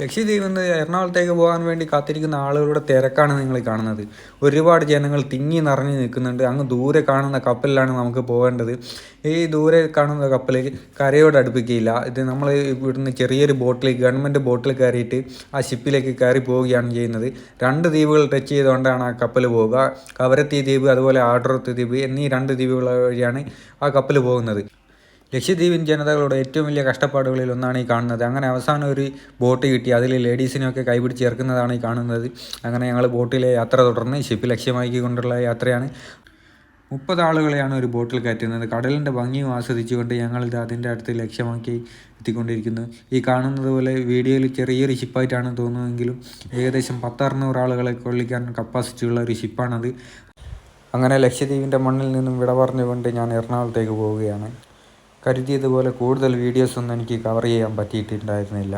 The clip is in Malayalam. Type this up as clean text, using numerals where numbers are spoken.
ലക്ഷദ്വീപിൽ നിന്ന് എറണാകുളത്തേക്ക് പോകാൻ വേണ്ടി കാത്തിരിക്കുന്ന ആളുകളുടെ തിരക്കാണ് നിങ്ങൾ കാണുന്നത്. ഒരുപാട് ജനങ്ങൾ തിങ്ങി നിറഞ്ഞ് നിൽക്കുന്നുണ്ട്. അങ്ങ് ദൂരെ കാണുന്ന കപ്പലിലാണ് നമുക്ക് പോകേണ്ടത്. ഈ ദൂരെ കാണുന്ന കപ്പൽ കരയോട് അടുപ്പിക്കുകയില്ല. ഇത് നമ്മൾ ഇവിടുന്ന് ചെറിയൊരു ബോട്ടിൽ, ഗവൺമെൻറ് ബോട്ടിൽ കയറിയിട്ട് ആ ഷിപ്പിലേക്ക് കയറി പോവുകയാണ് ചെയ്യുന്നത്. 2 ദ്വീപുകൾ ടച്ച് ചെയ്തുകൊണ്ടാണ് ആ കപ്പൽ പോവുക. കവരത്തി ദ്വീപ് അതുപോലെ ആഡ്രത്ത് ദ്വീപ് എന്നീ 2 ദ്വീപുകൾ വഴിയാണ് ആ കപ്പൽ പോകുന്നത്. ലക്ഷദ്വീപിൻ ജനതകളുടെ ഏറ്റവും വലിയ കഷ്ടപ്പാടുകളിൽ ഒന്നാണ് ഈ കാണുന്നത്. അങ്ങനെ അവസാനം ഒരു ബോട്ട് കിട്ടി. അതിൽ ലേഡീസിനെയൊക്കെ കൈപിടിച്ച് ചേർക്കുന്നതാണ് ഈ കാണുന്നത്. അങ്ങനെ ഞങ്ങൾ ബോട്ടിലെ യാത്ര തുടർന്ന് ഷിപ്പ് ലക്ഷ്യമാക്കിക്കൊണ്ടുള്ള യാത്രയാണ്. 30 ആളുകളെയാണ് ഒരു ബോട്ടിൽ കയറ്റുന്നത്. കടലിൻ്റെ ഭംഗിയും ആസ്വദിച്ചുകൊണ്ട് ഞങ്ങളിത് അതിൻ്റെ അടുത്ത് ലക്ഷ്യമാക്കി എത്തിക്കൊണ്ടിരിക്കുന്നു. ഈ കാണുന്നത് പോലെ വീഡിയോയിൽ ചെറിയൊരു ഷിപ്പായിട്ടാണ് തോന്നുന്നതെങ്കിലും ഏകദേശം 10-600 ആളുകളെ കൊള്ളിക്കാൻ കപ്പാസിറ്റിയുള്ള ഒരു ഷിപ്പാണത്. അങ്ങനെ ലക്ഷദ്വീപിൻ്റെ മണ്ണിൽ നിന്നും വിട പറഞ്ഞുകൊണ്ട് ഞാൻ എറണാകുളത്തേക്ക് പോവുകയാണ്. കരുതിയതുപോലെ കൂടുതൽ വീഡിയോസൊന്നും എനിക്ക് കവർ ചെയ്യാൻ പറ്റിയിട്ടുണ്ടായിരുന്നില്ല.